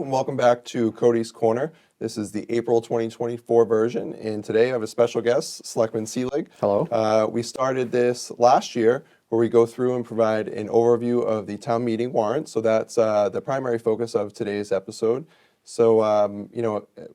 and welcome back to Cody's Corner. This is the April 2024 version, and today I have a special guest, Selectman Selig. Hello. We started this last year where we go through and provide an overview of the town meeting warrant, so that's the primary focus of today's episode. So,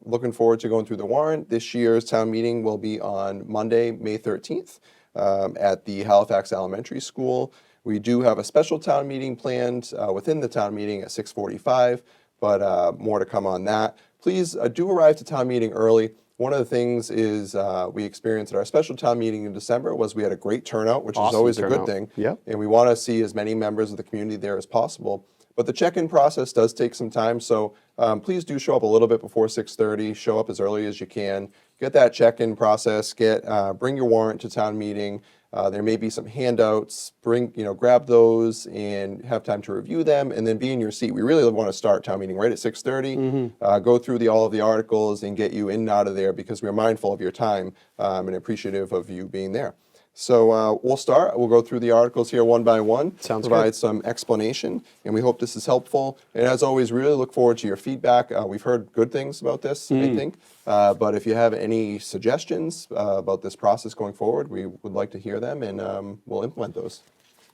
looking forward to going through the warrant. This year's town meeting will be on Monday, May 13th at the Halifax Elementary School. We do have a special town meeting planned within the town meeting at 6:45, but more to come on that. Please do arrive to town meeting early. One of the things is we experienced at our special town meeting in December was we had a great turnout, which is always a good thing. Yep. And we want to see as many members of the community there as possible. But the check-in process does take some time, so please do show up a little bit before 6:30. Show up as early as you can. Get that check-in process. Bring your warrant to town meeting. There may be some handouts. Grab those and have time to review them, and then be in your seat. We really want to start town meeting right at 6:30. Go through all of the articles and get you in and out of there because we're mindful of your time and appreciative of you being there. So we'll start. We'll go through the articles here one by one. Sounds provide good. some explanation, and we hope this is helpful. And as always, really look forward to your feedback. We've heard good things about this, I think. But if you have any suggestions about this process going forward, we would like to hear them, and we'll implement those.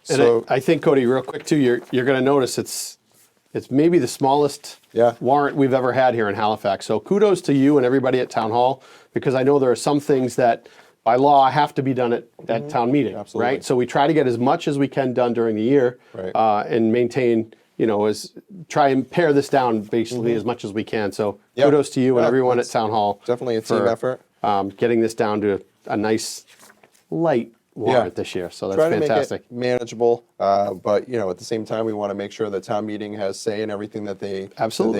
And So I think, Cody, real quick too, you're going to notice it's maybe the smallest warrant we've ever had here in Halifax. So kudos to you and everybody at Town Hall, because I know there are some things that by law have to be done at town meeting, Absolutely. right? So we try to get as much as we can done during the year, and maintain, try and pare this down basically as much as we can. So kudos to you and everyone at Town Hall. Definitely a team effort. Getting this down to a nice, light warrant this year. So that's Trying fantastic. to make it manageable, but at the same time, we want to make sure that town meeting has say in everything that they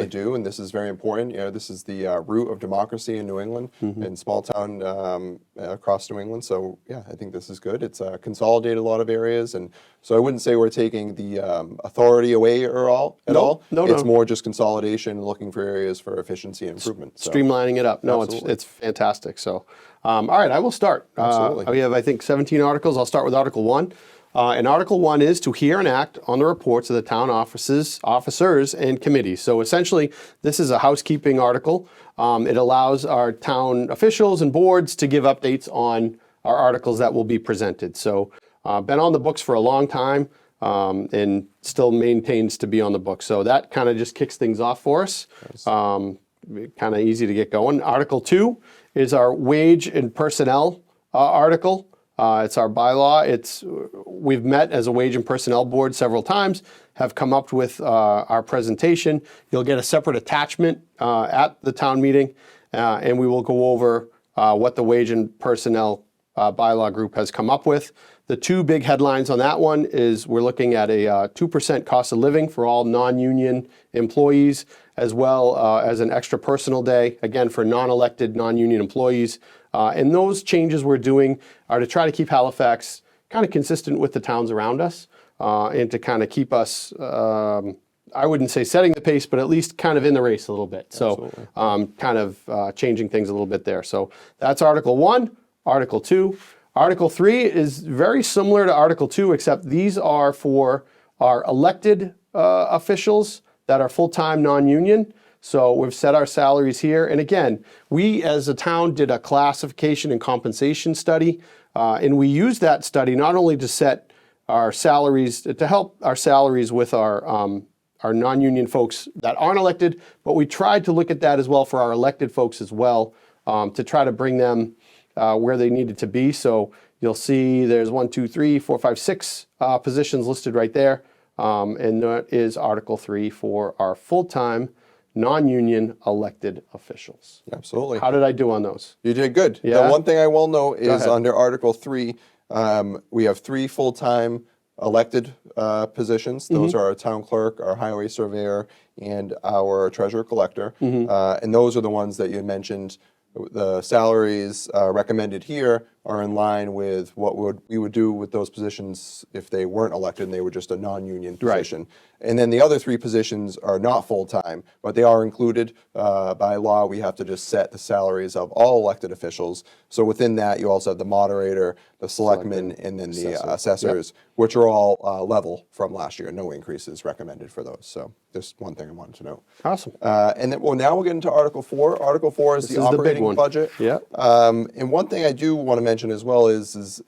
do, and this is very important. This is the root of democracy in New England and small town across New England. So I think this is good. It's consolidated a lot of areas, and so I wouldn't say we're taking the authority away at all. No. It's more just consolidation, looking for areas for efficiency and improvement. So. Streamlining it up. No, it's fantastic. So, all right, I will start. Absolutely. We have, I think, 17 articles. I'll start with Article 1. And Article 1 is to hear and act on the reports of the town officers, and committees. So essentially, this is a housekeeping article. It allows our town officials and boards to give updates on our articles that will be presented. So, been on the books for a long time, and still maintains to be on the books. So that kind of just kicks things off for us. Kind of easy to get going. Article 2 is our wage and personnel article. It's our bylaw. We've met as a wage and personnel board several times, have come up with our presentation. You'll get a separate attachment at the town meeting, and we will go over what the wage and personnel bylaw group has come up with. The two big headlines on that one is we're looking at a 2% cost of living for all non-union employees, as well as an extra personal day, again, for non-elected, non-union employees. And those changes we're doing are to try to keep Halifax kind of consistent with the towns around us, and to kind of keep us, I wouldn't say setting the pace, but at least kind of in the race a little bit. So kind of changing things a little bit there. So that's Article 1. Article 2. Article 3 is very similar to Article 2, except these are for our elected officials that are full-time non-union. So we've set our salaries here. And again, we as a town did a classification and compensation study. And we used that study not only to set our salaries, to help our salaries with our non-union folks that aren't elected, but we tried to look at that as well for our elected folks as well, to try to bring them where they needed to be. So you'll see there's 1, 2, 3, 4, 5, 6 positions listed right there. And that is Article 3 for our full-time, non-union elected officials. Absolutely. How did I do on those? You did good. Yeah? The one thing I will note is under Article 3, we have 3 full-time elected positions. Those are our town clerk, our highway surveyor, and our treasurer collector. And those are the ones that you had mentioned. The salaries recommended here are in line with what we would do with those positions if they weren't elected and they were just a non-union position. And then the other 3 positions are not full-time, but they are included. By law, we have to just set the salaries of all elected officials. So within that, you also have the moderator, the selectman, and then the assessors, which are all level from last year. No increases recommended for those. So just one thing I wanted to note. Awesome. And then, well, now we'll get into Article 4. Article 4 is This the is the big operating one. budget. Yeah. And one thing I do want to mention as well is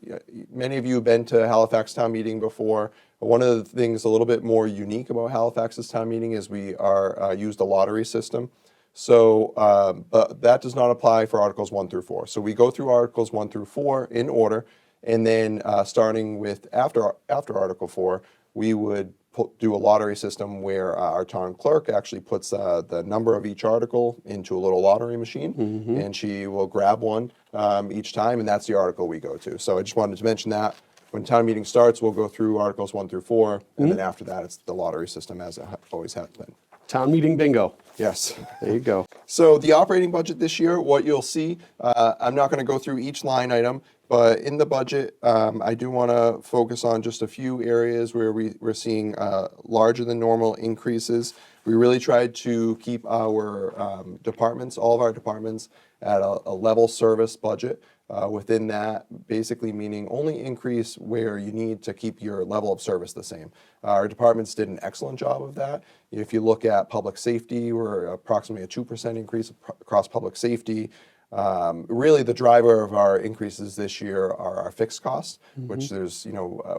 many of you have been to Halifax Town Meeting before. One of the things a little bit more unique about Halifax's town meeting is we are used a lottery system. So, but that does not apply for Articles 1 through 4. So we go through Articles 1 through 4 in order, and then starting with after Article 4, we would do a lottery system where our town clerk actually puts the number of each article into a little lottery machine, and she will grab one each time, and that's the article we go to. So I just wanted to mention that. When town meeting starts, we'll go through Articles 1 through 4, and then after that, it's the lottery system as it always has been. Town meeting bingo. Yes. There you go. So the operating budget this year, what you'll see, I'm not going to go through each line item, but in the budget, I do want to focus on just a few areas where we're seeing larger than normal increases. We really tried to keep our departments, all of our departments, at a level service budget. Within that, basically meaning only increase where you need to keep your level of service the same. Our departments did an excellent job of that. If you look at public safety, we're approximately a 2% increase across public safety. Really, the driver of our increases this year are our fixed costs, which there's,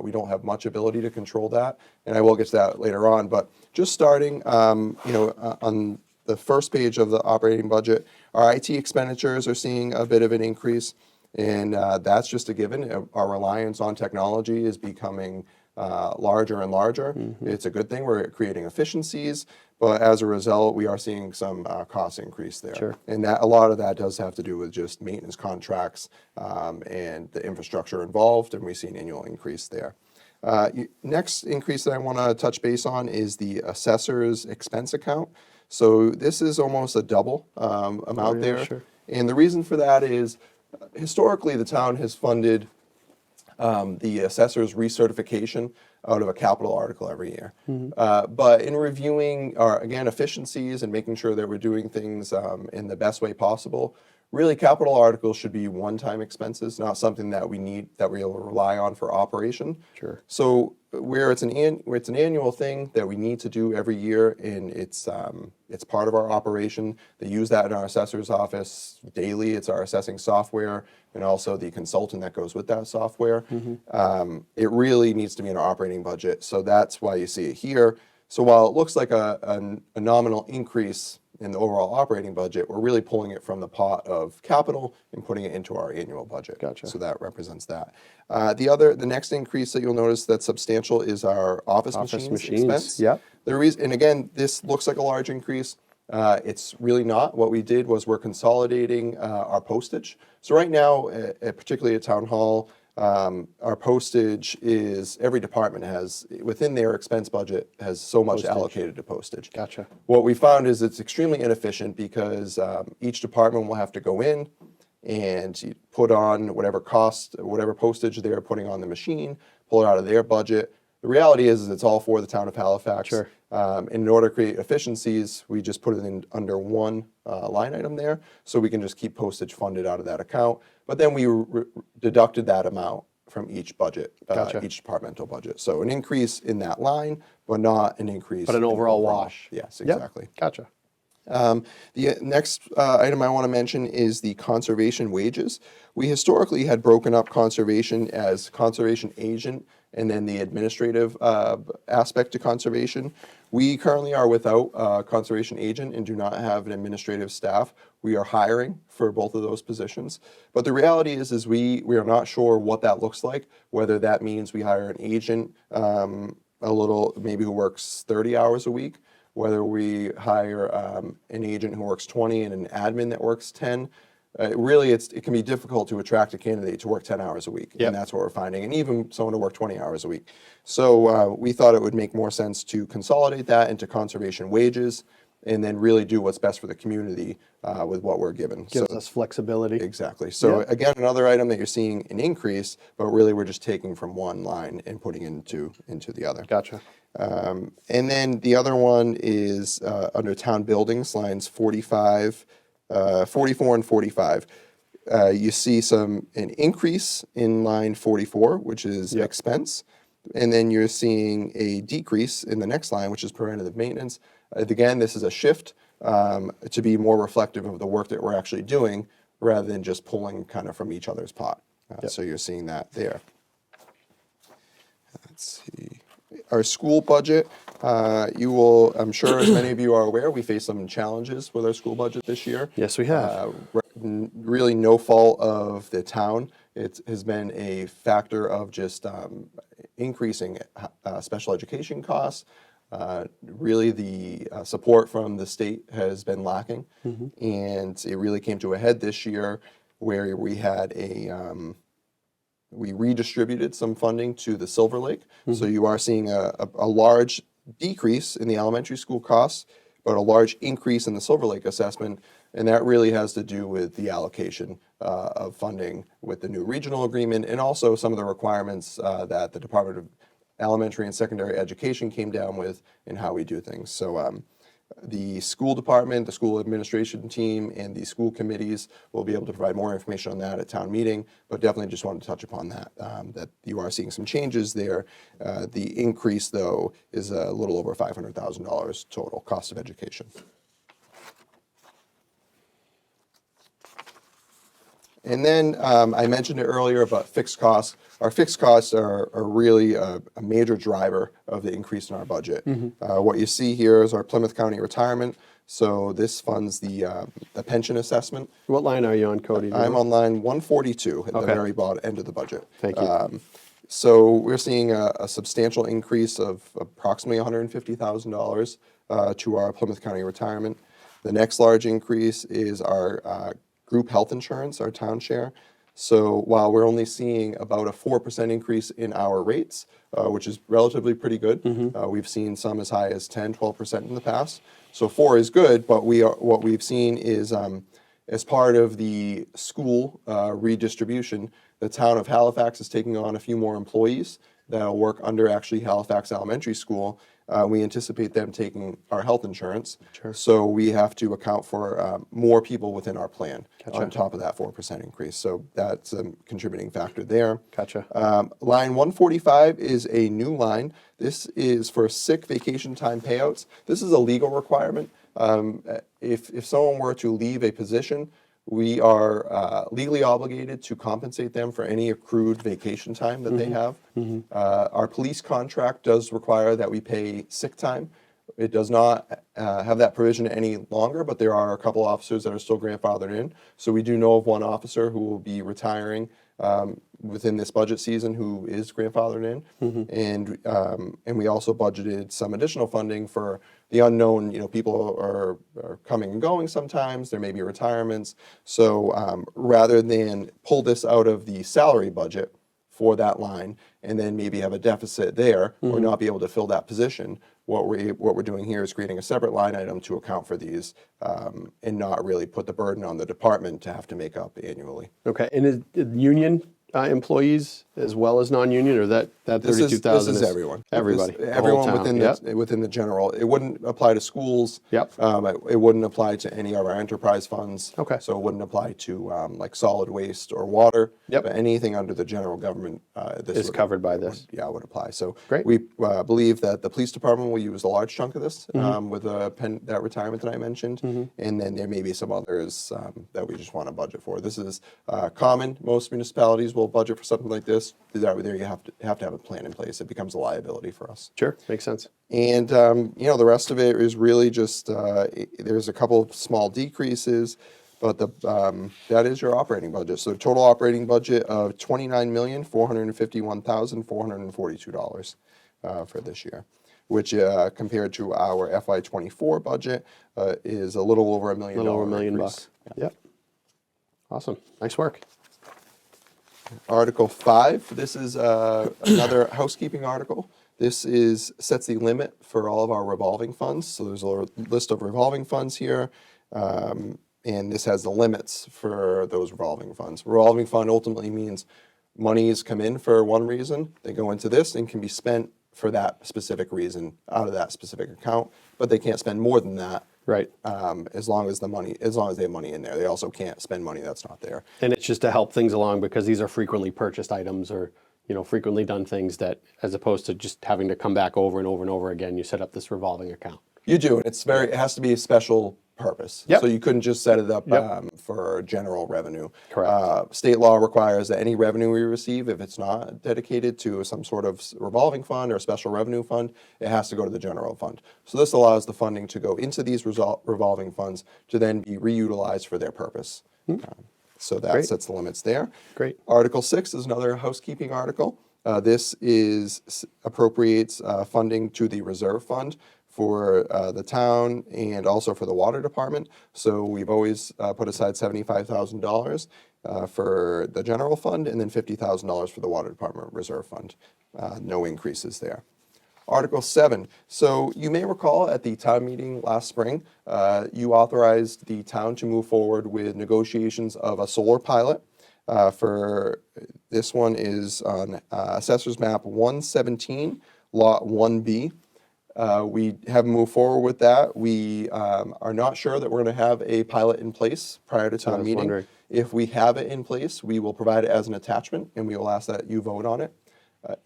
we don't have much ability to control that, and I will get to that later on. But just starting, on the first page of the operating budget, our IT expenditures are seeing a bit of an increase. And that's just a given. Our reliance on technology is becoming larger and larger. It's a good thing. We're creating efficiencies, but as a result, we are seeing some cost increase there. Sure. And that a lot of that does have to do with just maintenance contracts and the infrastructure involved, and we see an annual increase there. Next increase that I want to touch base on is the assessor's expense account. So this is almost a double amount there. Sure. And the reason for that is historically, the town has funded the assessor's recertification out of a capital article every year. But in reviewing our, again, efficiencies and making sure that we're doing things in the best way possible, really capital articles should be one-time expenses, not something that we need, that we'll rely on for operation. Sure. So where it's an annual thing that we need to do every year, and it's part of our operation. They use that in our assessor's office daily. It's our assessing software and also the consultant that goes with that software. It really needs to be in our operating budget, so that's why you see it here. So while it looks like a nominal increase in the overall operating budget, we're really pulling it from the pot of capital and putting it into our annual budget. Gotcha. So that represents that. The next increase that you'll notice that's substantial is our office machines expense. Yep. The reason, and again, this looks like a large increase. It's really not. What we did was we're consolidating our postage. So right now, particularly at Town Hall, our postage is, every department has, within their expense budget, has so much allocated to postage. Gotcha. What we found is it's extremely inefficient because each department will have to go in and put on whatever cost, whatever postage they're putting on the machine, pull it out of their budget. The reality is it's all for the town of Halifax. Sure. In order to create efficiencies, we just put it in under one line item there, so we can just keep postage funded out of that account. But then we deducted that amount from each budget, Gotcha. each departmental budget. So an increase in that line, but not an increase. But an in overall wash. Yes, Yep. exactly. Gotcha. The next item I want to mention is the conservation wages. We historically had broken up conservation as conservation agent and then the administrative aspect to conservation. We currently are without a conservation agent and do not have an administrative staff. We are hiring for both of those positions. But the reality is we are not sure what that looks like, whether that means we hire an agent a little, maybe who works 30 hours a week, whether we hire an agent who works 20 and an admin that works 10. Really, it can be difficult to attract a candidate to work 10 hours a week, Yep. and that's what we're finding, and even someone to work 20 hours a week. So we thought it would make more sense to consolidate that into conservation wages, and then really do what's best for the community with what we're given. Gives us flexibility. Exactly. So Yeah. again, another item that you're seeing an increase, but really we're just taking from one line and putting into the other. Gotcha. And then the other one is under town buildings, lines 45, 44 and 45. You see an increase in line 44, which is expense. And then you're seeing a decrease in the next line, which is preventative maintenance. Again, this is a shift to be more reflective of the work that we're actually doing rather than just pulling kind of from each other's pot. So you're seeing that there. Let's see. Our school budget, you will, I'm sure as many of you are aware, we face some challenges with our school budget this year. Yes, we have. Really no fault of the town. It has been a factor of just increasing special education costs. Really the support from the state has been lacking. And it really came to a head this year where we had we redistributed some funding to the Silver Lake. So you are seeing a large decrease in the elementary school costs, but a large increase in the Silver Lake assessment. And that really has to do with the allocation of funding with the new regional agreement and also some of the requirements that the Department of Elementary and Secondary Education came down with and how we do things. So the school department, the school administration team, and the school committees will be able to provide more information on that at town meeting, but definitely just wanted to touch upon that, that you are seeing some changes there. The increase, though, is a little over $500,000 total cost of education. And then I mentioned it earlier about fixed costs. Our fixed costs are really a major driver of the increase in our budget. What you see here is our Plymouth County retirement. So this funds the pension assessment. What line are you on, Cody? I'm on line 142 at the very bottom end of the budget. Thank you. So we're seeing a substantial increase of approximately $150,000 to our Plymouth County retirement. The next large increase is our group health insurance, our town share. So while we're only seeing about a 4% increase in our rates, which is relatively pretty good, we've seen some as high as 10, 12% in the past. So 4 is good, but what we've seen is as part of the school redistribution, the town of Halifax is taking on a few more employees that'll work under actually Halifax Elementary School. We anticipate them taking our health insurance. So we have to account for more people within our plan on top of that 4% increase. So that's a contributing factor there. Line 145 is a new line. This is for sick vacation time payouts. This is a legal requirement. If someone were to leave a position, we are legally obligated to compensate them for any accrued vacation time that they have. Our police contract does require that we pay sick time. It does not have that provision any longer, but there are a couple officers that are still grandfathered in. So we do know of one officer who will be retiring within this budget season who is grandfathered in. And we also budgeted some additional funding for the unknown. People are coming and going sometimes. There may be retirements. So rather than pull this out of the salary budget for that line and then maybe have a deficit there or not be able to fill that position, what we're doing here is creating a separate line item to account for these and not really put the burden on the department to have to make up annually. Okay, and is union employees as well as non-union, or that 32,000 this is everyone. Everybody. Everyone within the general. It wouldn't apply to schools. It wouldn't apply to any of our enterprise funds. So it wouldn't apply to like solid waste or water. But anything under the general government is covered by this. Would apply. So Great. we believe that the police department will use a large chunk of this with that retirement that I mentioned, and then there may be some others that we just want to budget for. This is common. Most municipalities will budget for something like this. There you have to have a plan in place. It becomes a liability for us. Sure, makes sense. And the rest of it is really just there's a couple of small decreases, but that is your operating budget. So total operating budget of $29,451,442 for this year, which compared to our FY24 budget is a little over $1 million. A little over $1 million bucks. Yep. Awesome. Nice work. Article 5, this is another housekeeping article. This sets the limit for all of our revolving funds. So there's a list of revolving funds here, and this has the limits for those revolving funds. Revolving fund ultimately means monies come in for one reason, they go into this and can be spent for that specific reason out of that specific account, but they can't spend more than that. Right. As long as they have money in there. They also can't spend money that's not there. And it's just to help things along because these are frequently purchased items or, frequently done things that, as opposed to just having to come back over and over and over again, you set up this revolving account. You do, and it has to be a special purpose. Yep. So you couldn't just set it up Yep. for general revenue. Correct. State law requires that any revenue we receive, if it's not dedicated to some sort of revolving fund or special revenue fund, it has to go to the general fund. So this allows the funding to go into these revolving funds to then be reutilized for their purpose. So that Great. sets the limits there. Great. Article 6 is another housekeeping article. This appropriates funding to the reserve fund for the town and also for the water department. So we've always put aside $75,000 for the general fund and then $50,000 for the water department reserve fund. No increases there. Article 7. So you may recall at the town meeting last spring, you authorized the town to move forward with negotiations of a solar pilot. For this one is on Assessor's Map 117, Lot 1B. We have moved forward with that. We are not sure that we're going to have a pilot in place prior to town meeting. wondering. If we have it in place, we will provide it as an attachment and we will ask that you vote on it.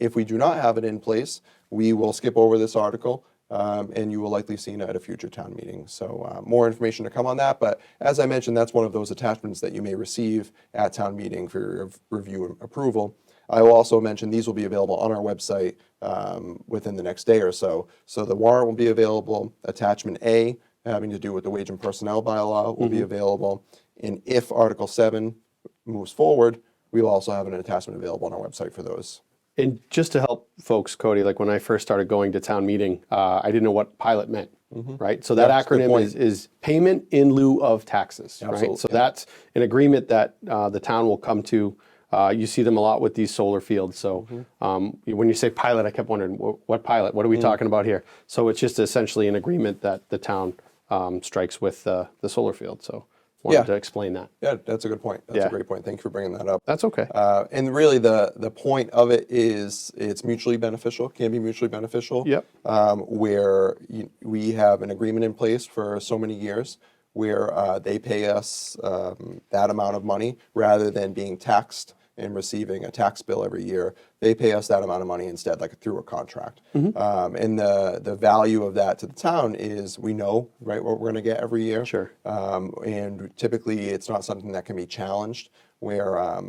If we do not have it in place, we will skip over this article and you will likely see it at a future town meeting. So more information to come on that. But as I mentioned, that's one of those attachments that you may receive at town meeting for your review and approval. I will also mention these will be available on our website within the next day or so. So the warrant will be available. Attachment A, having to do with the wage and personnel bylaw, will be available. And if Article 7 moves forward, we will also have an attachment available on our website for those. And just to help folks, Cody, like when I first started going to town meeting, I didn't know what pilot meant, right? So that that's a good acronym point. is payment in lieu of taxes, right? Absolutely, So yeah. that's an agreement that the town will come to. You see them a lot with these solar fields. So when you say pilot, I kept wondering, what pilot? What are we talking about here? So it's just essentially an agreement that the town strikes with the solar field. So wanted to explain that. Yeah, that's a good point. That's Yeah. a great point. Thank you for bringing that up. That's okay. And really the point of it is it's mutually beneficial, can be mutually beneficial. Yep. Where we have an agreement in place for so many years where they pay us that amount of money rather than being taxed and receiving a tax bill every year. They pay us that amount of money instead, like through a contract. And the value of that to the town is we know, right, what we're going to get every year. Sure. And typically it's not something that can be challenged where,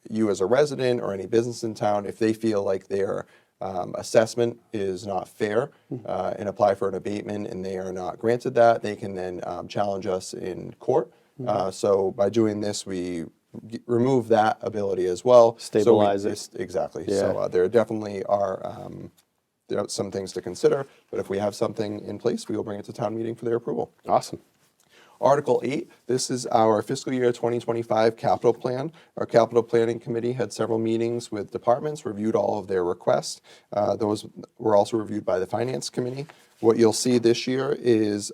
you as a resident or any business in town, if they feel like their assessment is not fair and apply for an abatement and they are not granted that, they can then challenge us in court. So by doing this, we remove that ability as well. Stabilize it. Exactly. Yeah. So there definitely are there are some things to consider, but if we have something in place, we will bring it to town meeting for their approval. Awesome. Article 8, this is our fiscal year 2025 capital plan. Our capital planning committee had several meetings with departments, reviewed all of their requests. Those were also reviewed by the finance committee. What you'll see this year is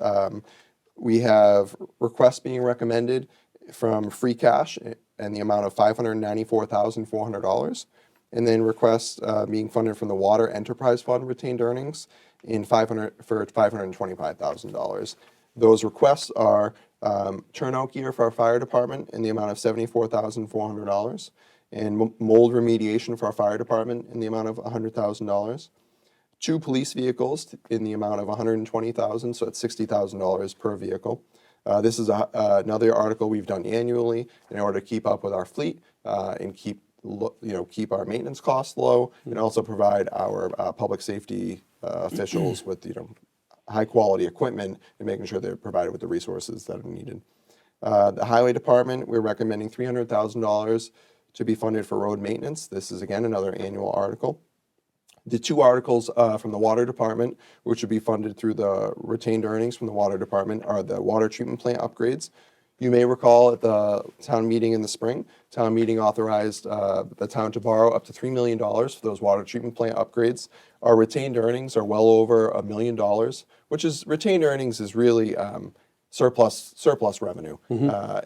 we have requests being recommended from free cash and the amount of $594,400, and then requests being funded from the Water Enterprise Fund retained earnings for $525,000. Those requests are turnout gear for our fire department in the amount of $74,400, and mold remediation for our fire department in the amount of $100,000. 2 police vehicles in the amount of $120,000, so it's $60,000 per vehicle. This is another article we've done annually in order to keep up with our fleet and keep our maintenance costs low, and also provide our public safety officials with high quality equipment and making sure they're provided with the resources that are needed. The highway department, we're recommending $300,000 to be funded for road maintenance. This is again another annual article. The 2 articles from the water department, which would be funded through the retained earnings from the water department, are the water treatment plant upgrades. You may recall at the town meeting in the spring, town meeting authorized the town to borrow up to $3 million for those water treatment plant upgrades. Our retained earnings are well over $1 million, which is retained earnings is really surplus revenue.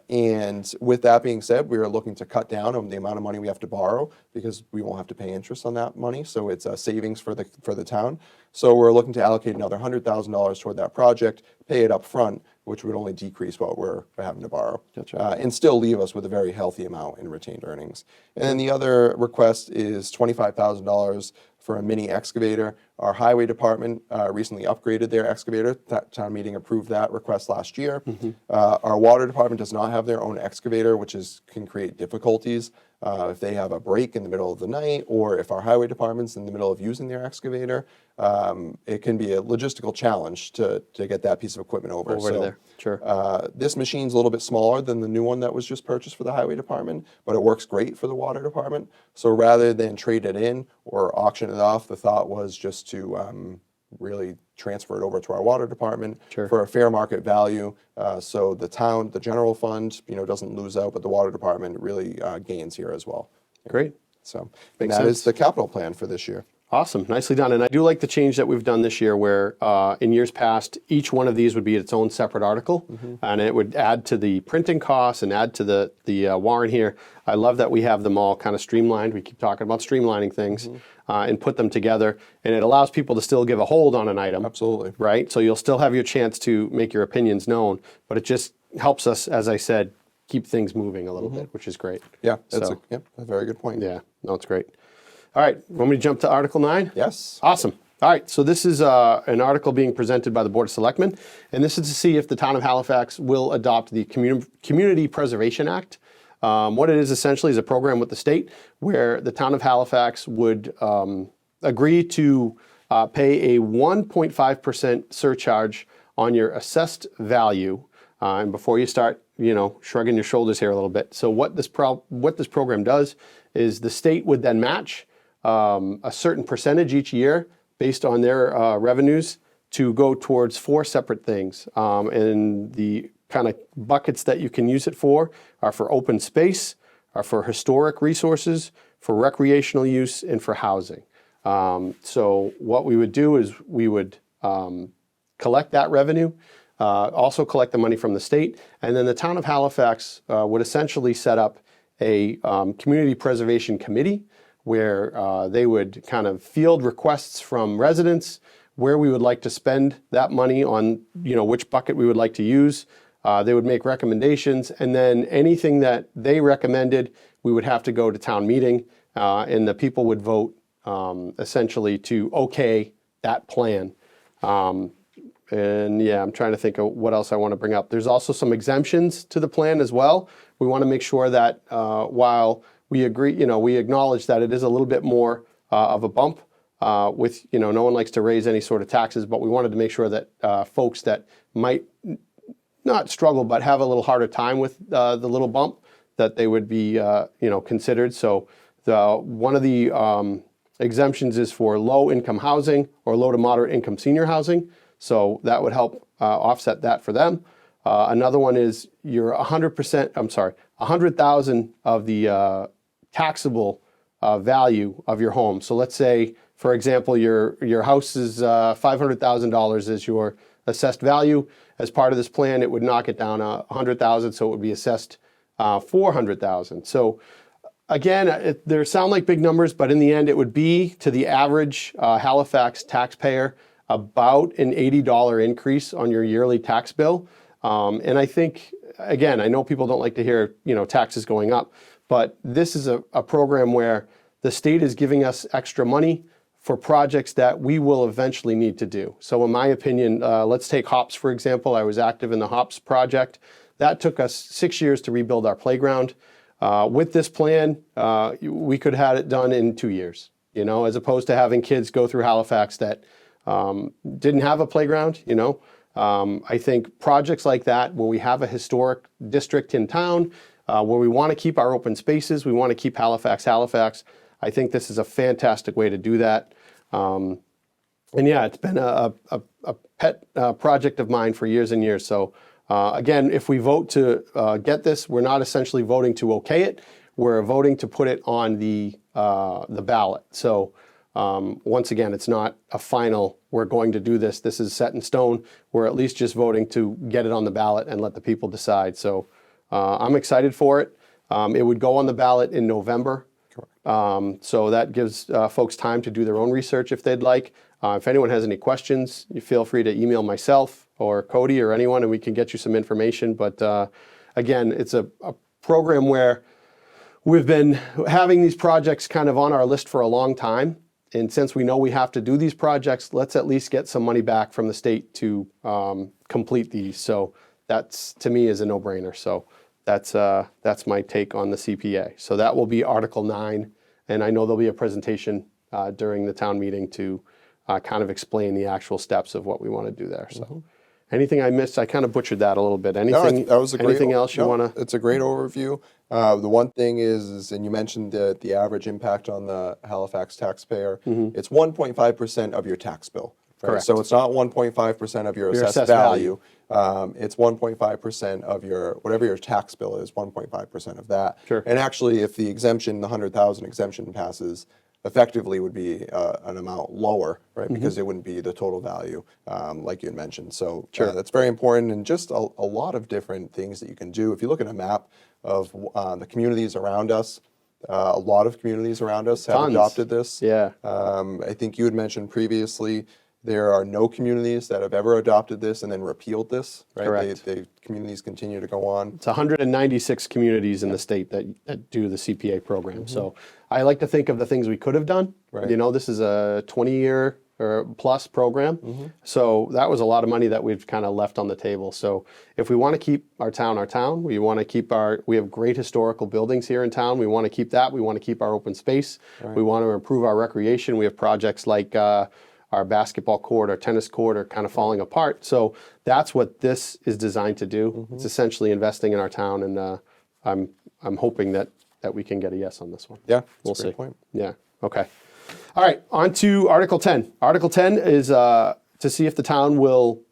And with that being said, we are looking to cut down on the amount of money we have to borrow because we won't have to pay interest on that money. So it's a savings for the town. So we're looking to allocate another $100,000 toward that project, pay it up front, which would only decrease what we're having to borrow, and still leave us with a very healthy amount in retained earnings. And then the other request is $25,000 for a mini excavator. Our highway department recently upgraded their excavator. That town meeting approved that request last year. Our water department does not have their own excavator, which can create difficulties if they have a break in the middle of the night, or if our highway department's in the middle of using their excavator. It can be a logistical challenge to get that piece of equipment over. To there. Sure. This machine's a little bit smaller than the new one that was just purchased for the highway department, but it works great for the water department. So rather than trade it in or auction it off, the thought was just to really transfer it over to our water department for a fair market value. So the town, the general fund, doesn't lose out, but the water department really gains here as well. Great. So that is the capital plan for this year. Awesome. Nicely done. And I do like the change that we've done this year where in years past, each one of these would be its own separate article, and it would add to the printing costs and add to the warrant here. I love that we have them all kind of streamlined. We keep talking about streamlining things and put them together, and it allows people to still give a hold on an item. Absolutely. Right? So you'll still have your chance to make your opinions known, but it just helps us, as I said, keep things moving a little bit, which is great. Yeah, that's a very good point. Yeah, no, it's great. All right, want me to jump to Article 9? Yes. Awesome. All right, so this is an article being presented by the Board of Selectmen, and this is to see if the Town of Halifax will adopt the Community Preservation Act. What it is essentially is a program with the state where the Town of Halifax would agree to pay a 1.5% surcharge on your assessed value. And before you start, shrugging your shoulders here a little bit. So what this program does is the state would then match a certain percentage each year based on their revenues to go towards 4 separate things. And the kind of buckets that you can use it for are for open space, are for historic resources, for recreational use, and for housing. So what we would do is we would collect that revenue, also collect the money from the state, and then the Town of Halifax would essentially set up a community preservation committee where they would kind of field requests from residents where we would like to spend that money on, which bucket we would like to use. They would make recommendations, and then anything that they recommended, we would have to go to town meeting, and the people would vote essentially to okay that plan. And yeah, I'm trying to think of what else I want to bring up. There's also some exemptions to the plan as well. We want to make sure that while we agree, we acknowledge that it is a little bit more of a bump with, no one likes to raise any sort of taxes, but we wanted to make sure that folks that might not struggle, but have a little harder time with the little bump, that they would be, considered. So one of the exemptions is for low income housing or low to moderate income senior housing. So that would help offset that for them. Another one is your 100,000 of the taxable value of your home. So let's say, for example, your house is $500,000 is your assessed value. As part of this plan, it would knock it down 100,000, so it would be assessed 400,000. So again, they sound like big numbers, but in the end, it would be to the average Halifax taxpayer about an $80 increase on your yearly tax bill. And I think, again, I know people don't like to hear, taxes going up, but this is a program where the state is giving us extra money for projects that we will eventually need to do. So in my opinion, let's take HOPS, for example. I was active in the HOPS project. That took us 6 years to rebuild our playground. With this plan, we could have had it done in 2 years, as opposed to having kids go through Halifax that didn't have a playground, I think projects like that, where we have a historic district in town, where we want to keep our open spaces, we want to keep Halifax, I think this is a fantastic way to do that. And yeah, it's been a pet project of mine for years and years. So Again, if we vote to get this, we're not essentially voting to okay it. We're voting to put it on the ballot. So once again, it's not a final, we're going to do this. This is set in stone. We're at least just voting to get it on the ballot and let the people decide. So I'm excited for it. It would go on the ballot in November. So that gives folks time to do their own research if they'd like. If anyone has any questions, you feel free to email myself or Cody or anyone, and we can get you some information. But again, it's a program where we've been having these projects kind of on our list for a long time. And since we know we have to do these projects, let's at least get some money back from the state to complete these. So that's, to me, is a no-brainer. So that's my take on the CPA. So that will be Article 9. And I know there'll be a presentation during the town meeting to kind of explain the actual steps of what we want to do there. So anything I missed, I kind of butchered that a little bit. Anything, that was a great, anything else you want to? It's a great overview. The one thing is, and you mentioned the average impact on the Halifax taxpayer, it's 1.5% of your tax bill. Right? Correct. So it's not 1.5% of your assessed value. It's 1.5% of your, whatever your tax bill is, 1.5% of that. Sure. And actually, if the exemption, the 100,000 exemption passes, effectively would be an amount lower, right? Because it wouldn't be the total value, like you had mentioned. So that's very important, and just a lot of different things that you can do. If you look at a map of the communities around us, a lot of communities around us have adopted this. Yeah. I think you had mentioned previously there are no communities that have ever adopted this and then repealed this, right? Correct. They communities continue to go on. It's 196 communities in the state that do the CPA program. So I like to think of the things we could have done. Right. You know, this is a 20-year or plus program. So that was a lot of money that we've kind of left on the table. So if we want to keep our town, we want to keep we have great historical buildings here in town. We want to keep that. We want to keep our open space. Right. We want to improve our recreation. We have projects like our basketball court, our tennis court are kind of falling apart. So that's what this is designed to do. It's essentially investing in our town, and I'm hoping that we can get a yes on this one. Yeah, we'll that's a great see. point. Yeah. Okay. All right. On to Article 10. Article 10 is to see if the town will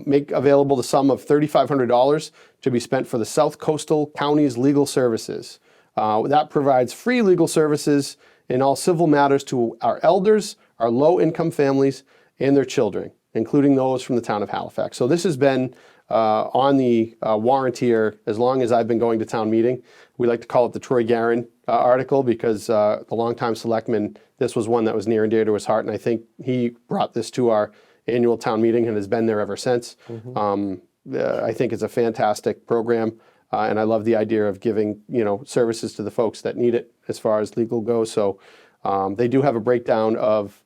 make available the sum of $3,500 to be spent for the South Coastal Counties Legal Services. That provides free legal services in all civil matters to our elders, our low-income families, and their children, including those from the town of Halifax. So this has been on the warrant here as long as I've been going to town meeting. We like to call it the Troy Guerin article because the longtime selectman, this was one that was near and dear to his heart, and I think he brought this to our annual town meeting and has been there ever since. I think it's a fantastic program, and I love the idea of giving services to the folks that need it as far as legal goes. So they do have a breakdown of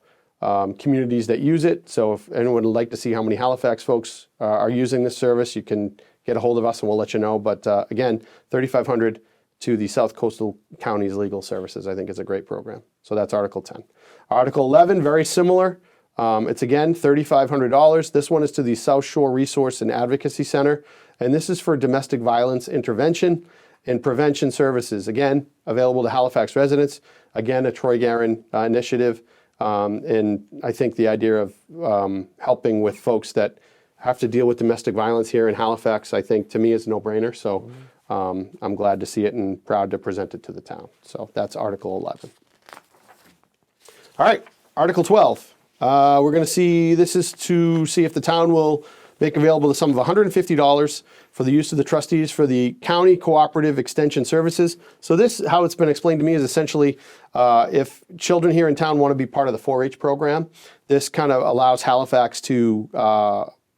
communities that use it. So if anyone would like to see how many Halifax folks are using this service, you can get a hold of us and we'll let you know. But again, $3,500 to the South Coastal Counties Legal Services. I think it's a great program. So that's Article 10. Article 11, very similar. It's again $3,500. This one is to the South Shore Resource and Advocacy Center. And this is for domestic violence intervention and prevention services. Again, available to Halifax residents. Again, a Troy Guerin initiative. And I think the idea of helping with folks that have to deal with domestic violence here in Halifax, I think to me is a no-brainer. So I'm glad to see it and proud to present it to the town. So that's Article 11. All right, Article 12. We're going to see, this is to see if the town will make available the sum of $150 for the use of the trustees for the County Cooperative Extension Services. So this, how it's been explained to me, is essentially if children here in town want to be part of the 4-H program, this kind of allows Halifax to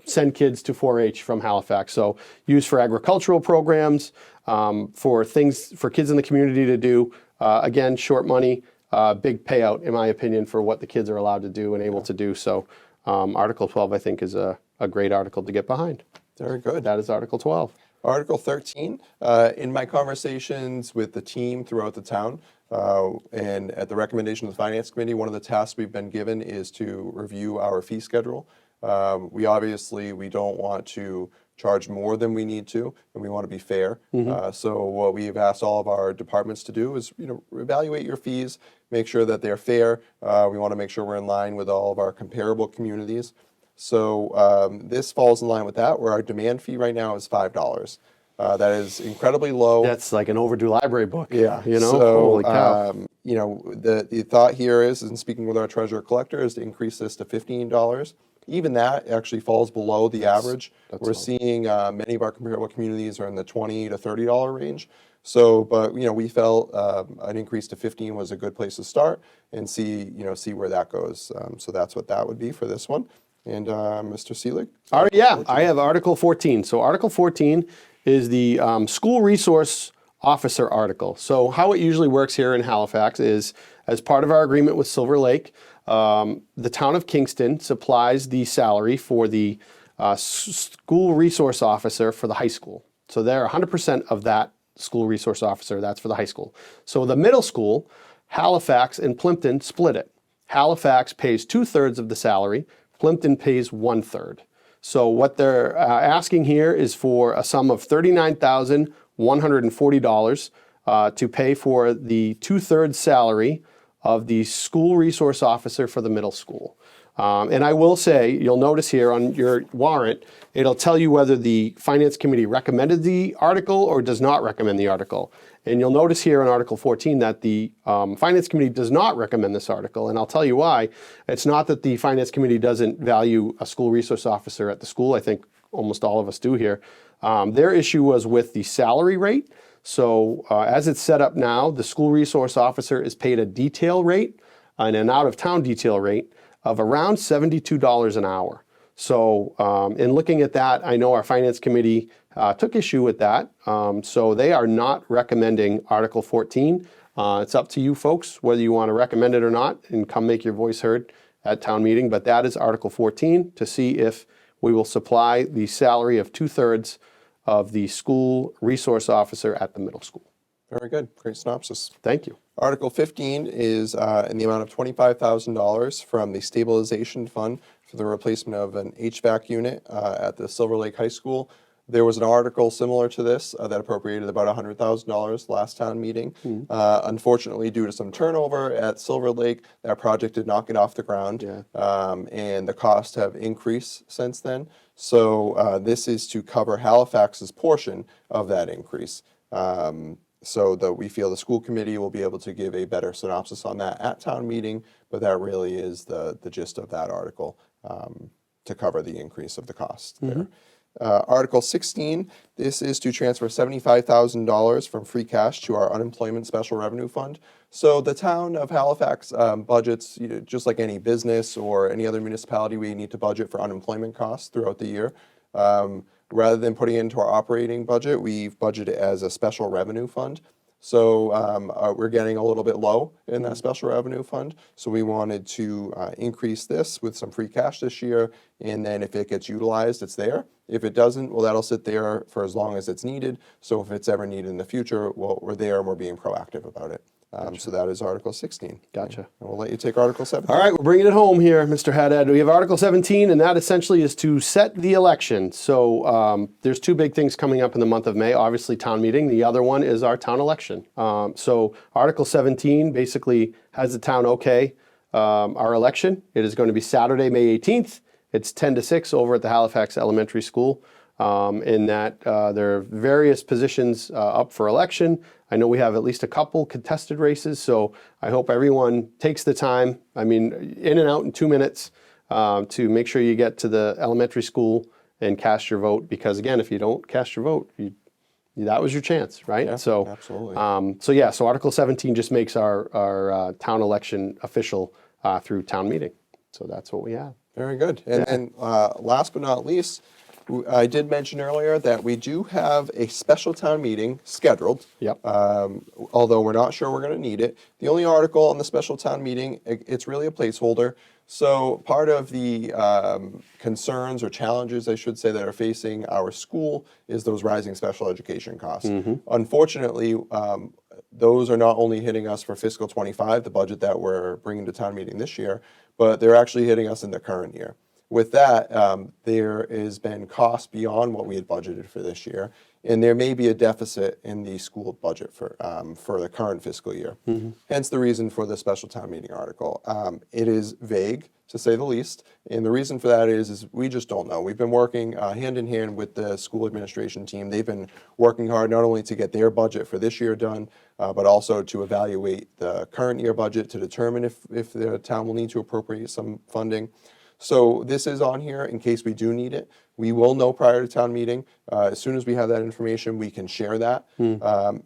send kids to 4-H from Halifax. So used for agricultural programs, for things for kids in the community to do. Again, short money, big payout, in my opinion, for what the kids are allowed to do and able to do. So Article 12, I think, is a great article to get behind. Very good. That is Article 12. Article 13, in my conversations with the team throughout the town, and at the recommendation of the Finance Committee, one of the tasks we've been given is to review our fee schedule. We don't want to charge more than we need to, and we want to be fair. So what we've asked all of our departments to do is, evaluate your fees, make sure that they're fair. We want to make sure we're in line with all of our comparable communities. So this falls in line with that, where our demand fee right now is $5. That is incredibly low. That's like an overdue library book. Yeah. You know, So, holy cow. the thought here is, and speaking with our treasurer collector, is to increase this to $15. Even that actually falls below the average. We're seeing many of our comparable communities are in the $20 to $30 range. So, but we felt an increase to 15 was a good place to start and see where that goes. So that's what that would be for this one. And Mr. Selig? Yeah, I have Article 14. So Article 14 is the school resource officer article. So how it usually works here in Halifax is, as part of our agreement with Silver Lake, the town of Kingston supplies the salary for the school resource officer for the high school. So they're 100% of that school resource officer. That's for the high school. So the middle school, Halifax and Plimpton split it. Halifax pays 2/3 of the salary. Plimpton pays 1/3. So what they're asking here is for a sum of $39,140 to pay for the 2/3 salary of the school resource officer for the middle school. And I will say, you'll notice here on your warrant, it'll tell you whether the Finance Committee recommended the article or does not recommend the article. And you'll notice here in Article 14 that the Finance Committee does not recommend this article, and I'll tell you why. It's not that the Finance Committee doesn't value a school resource officer at the school. I think almost all of us do here. Their issue was with the salary rate. So as it's set up now, the school resource officer is paid a detail rate and an out-of-town detail rate of around $72 an hour. So in looking at that, I know our Finance Committee took issue with that. So they are not recommending Article 14. It's up to you folks whether you want to recommend it or not and come make your voice heard at town meeting. But that is Article 14 to see if we will supply the salary of 2/3 of the school resource officer at the middle school. Very good. Great synopsis. Thank you. Article 15 is in the amount of $25,000 from the stabilization fund for the replacement of an HVAC unit at the Silver Lake High School. There was an article similar to this that appropriated about $100,000 last town meeting. Unfortunately, due to some turnover at Silver Lake, that project did not get off the ground, and the costs have increased since then. So this is to cover Halifax's portion of that increase. So that we feel the school committee will be able to give a better synopsis on that at town meeting, but that really is the gist of that article to cover the increase of the cost there. Article 16, this is to transfer $75,000 from free cash to our unemployment special revenue fund. So the town of Halifax budgets, just like any business or any other municipality, we need to budget for unemployment costs throughout the year. Rather than putting it into our operating budget, we've budgeted it as a special revenue fund. So we're getting a little bit low in that special revenue fund. So we wanted to increase this with some free cash this year. And then if it gets utilized, it's there. If it doesn't, well, that'll sit there for as long as it's needed. So if it's ever needed in the future, well, we're there and we're being proactive about it. So that is Article 16. Gotcha. And we'll let you take Article 17. All right, we're bringing it home here, Mr. Haddad. We have Article 17, and that essentially is to set the election. So there's two big things coming up in the month of May. Obviously, town meeting. The other one is our town election. So Article 17 basically has the town okay our election. It is going to be Saturday, May 18th. It's 10 to 6 over at the Halifax Elementary School. In that there are various positions up for election. I know we have at least a couple contested races, so I hope everyone takes the time, in and out in 2 minutes, to make sure you get to the elementary school and cast your vote, because again, if you don't cast your vote, that was your chance, right? Yeah, so, absolutely. So Article 17 just makes our town election official through town meeting. So that's what we have. Very good. And last but not least, I did mention earlier that we do have a special town meeting scheduled. Yep. Although we're not sure we're going to need it. The only article on the special town meeting, it's really a placeholder. So part of the concerns or challenges, I should say, that are facing our school is those rising special education costs. Unfortunately, those are not only hitting us for fiscal 25, the budget that we're bringing to town meeting this year, but they're actually hitting us in the current year. With that, there has been cost beyond what we had budgeted for this year. and there may be a deficit in the school budget for the current fiscal year. Hence the reason for the special town meeting article. It is vague, to say the least, and the reason for that is we just don't know. We've been working hand in hand with the school administration team. They've been working hard not only to get their budget for this year done, but also to evaluate the current year budget to determine if the town will need to appropriate some funding. So this is on here in case we do need it. We will know prior to town meeting. As soon as we have that information, we can share that.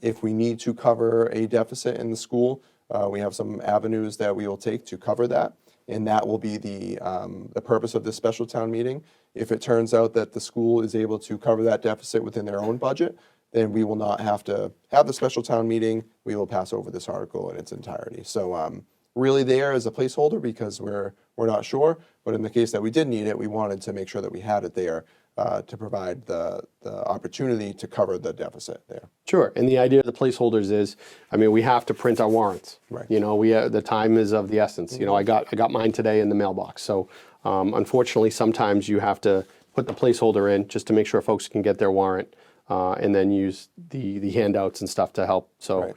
If we need to cover a deficit in the school, we have some avenues that we will take to cover that. And that will be the purpose of this special town meeting. If it turns out that the school is able to cover that deficit within their own budget, then we will not have to have the special town meeting. We will pass over this article in its entirety. So really there as a placeholder because we're not sure. But in the case that we did need it, we wanted to make sure that we had it there to provide the opportunity to cover the deficit there. Sure, and the idea of the placeholders is, I mean, we have to print our warrants. Right. You know, the time is of the essence. You know, I got mine today in the mailbox. So unfortunately, sometimes you have to put the placeholder in just to make sure folks can get their warrant, and then use the handouts and stuff to help. So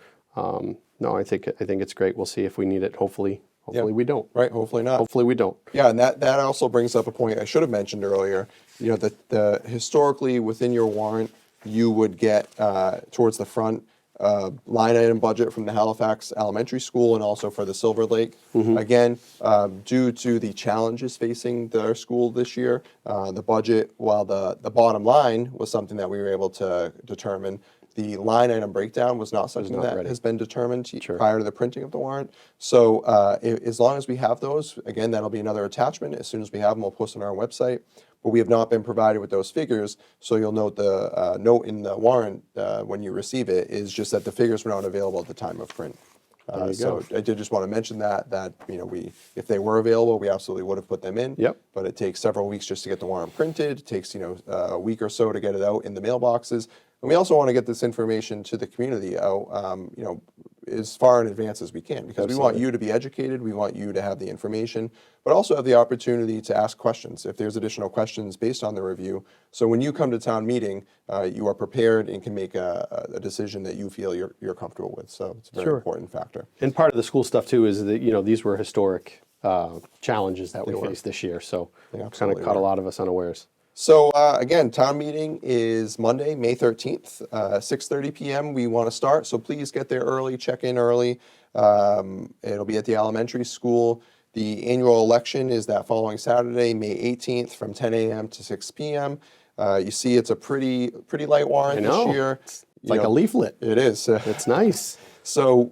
no, I think it's great. We'll see if we need it. Hopefully we don't. Right, hopefully not. Hopefully we don't. Yeah, and that also brings up a point I should have mentioned earlier. You know, the historically within your warrant, you would get towards the front line item budget from the Halifax Elementary School and also for the Silver Lake. Again, due to the challenges facing their school this year, the budget, while the bottom line was something that we were able to determine, the line item breakdown was not something that has been determined prior to the printing of the warrant. So as long as we have those, again, that'll be another attachment. As soon as we have them, we'll post on our website. But we have not been provided with those figures. So you'll note the note in the warrant when you receive it is just that the figures were not available at the time of print. So I did just want to mention that you know, if they were available, we absolutely would have put them in. Yep. But it takes several weeks just to get the warrant printed. It takes, you know, a week or so to get it out in the mailboxes. And we also want to get this information to the community out, you know, as far in advance as we can, because we want you to be educated, we want you to have the information, but also have the opportunity to ask questions if there's additional questions based on the review. So when you come to town meeting, you are prepared and can make a decision that you feel you're comfortable with. So it's a very important factor. And part of the school stuff too is that, you know, these were historic challenges that we faced this year. So kind of caught a lot of us unawares. So again, town meeting is Monday, May 13th, 6:30 p.m. We want to start, so please get there early, check in early. It'll be at the elementary school. The annual election is that following Saturday, May 18th, from 10 a.m. to 6 p.m. You see, it's a pretty light warrant this year. It's like a leaflet. It is. It's nice. So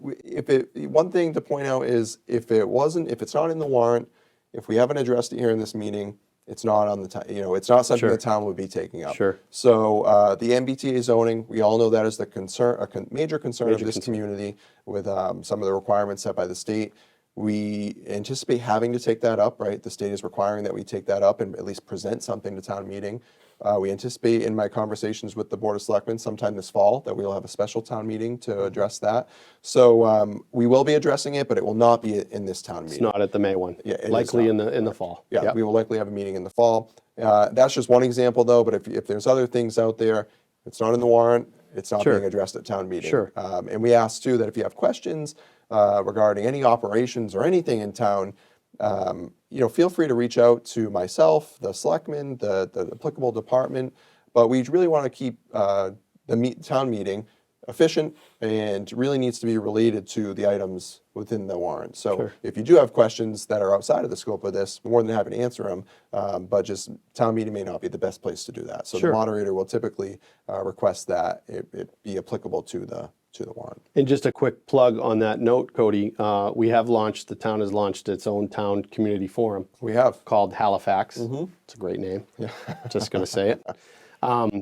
one thing to point out is if it's not in the warrant, if we haven't addressed it here in this meeting, it's not on the you know, it's not something the town would be taking up. Sure. So the MBTA zoning, we all know that is the concern, major concern of this community with some of the requirements set by the state. We anticipate having to take that up, right? The state is requiring that we take that up and at least present something to town meeting. We anticipate in my conversations with the Board of Selectmen sometime this fall that we will have a special town meeting to address that. So we will be addressing it, but it will not be in this town meeting. It's not at the May one. Yeah, likely in the fall. Yeah, we will likely have a meeting in the fall. That's just one example, though. But if there's other things out there, it's not in the warrant. It's not being addressed at town meeting. Sure. And we ask too that if you have questions regarding any operations or anything in town, you know, feel free to reach out to myself, the selectman, the applicable department. But we really want to keep the town meeting efficient and really needs to be related to the items within the warrant. So if you do have questions that are outside of the scope of this, more than happy to answer them. But just town meeting may not be the best place to do that. So the moderator will typically request that it be applicable to the warrant. And just a quick plug on that note, Cody, the town has launched its own town community forum. We have. Called Halifax. It's a great name. Yeah. Just going to say it.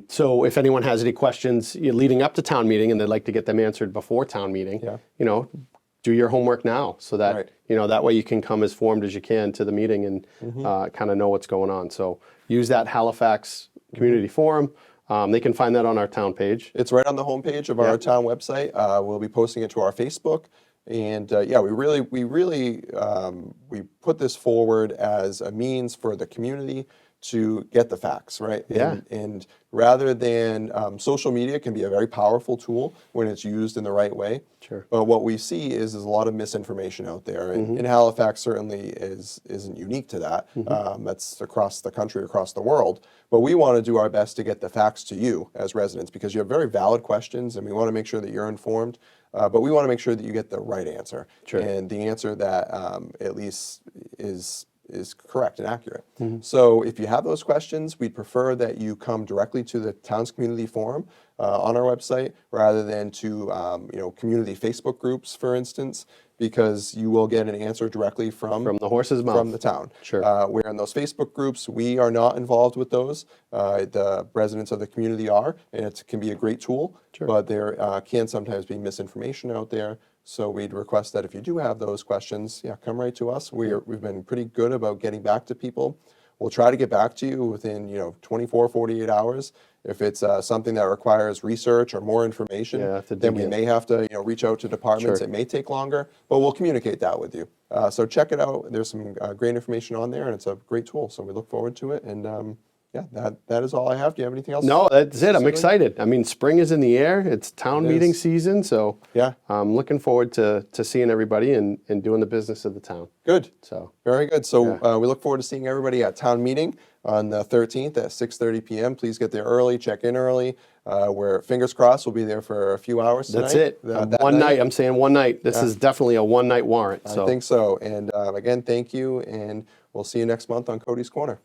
So if anyone has any questions leading up to town meeting and they'd like to get them answered before town meeting, you know, do your homework now so that, you know, that way you can come as formed as you can to the meeting and kind of know what's going on. So use that Halifax community forum. They can find that on our town page. It's right on the homepage of our town website. We'll be posting it to our Facebook. And we put this forward as a means for the community to get the facts, right? Yeah. And rather than social media can be a very powerful tool when it's used in the right way. Sure. But what we see is there's a lot of misinformation out there, and Halifax certainly isn't unique to that. That's across the country, across the world. But we want to do our best to get the facts to you as residents because you have very valid questions, and we want to make sure that you're informed. But we want to make sure that you get the right answer, and the answer that at least is correct and accurate. So if you have those questions, we'd prefer that you come directly to the town's community forum on our website rather than to community Facebook groups, for instance, because you will get an answer directly from the horse's mouth. From the town. Sure. Where in those Facebook groups, we are not involved with those. The residents of the community are, and it can be a great tool, but there can sometimes be misinformation out there. So we'd request that if you do have those questions, come right to us. We've been pretty good about getting back to people. We'll try to get back to you within 24, 48 hours. If it's something that requires research or more information, then we may have to reach out to departments. It may take longer, but we'll communicate that with you. So check it out. There's some great information on there, and it's a great tool. So we look forward to it. And that is all I have. Do you have anything else? No, that's it. I'm excited. I mean, spring is in the air. It's town meeting season, so I'm looking forward to seeing everybody and doing the business of the town. Good. So very good. So we look forward to seeing everybody at town meeting on the 13th at 6:30 p.m. Please get there early. Check in early. We're fingers crossed. We'll be there for a few hours tonight. That's it. One night. I'm saying one night. This is definitely a one-night warrant. I think so. And again, thank you, and we'll see you next month on Cody's Corner.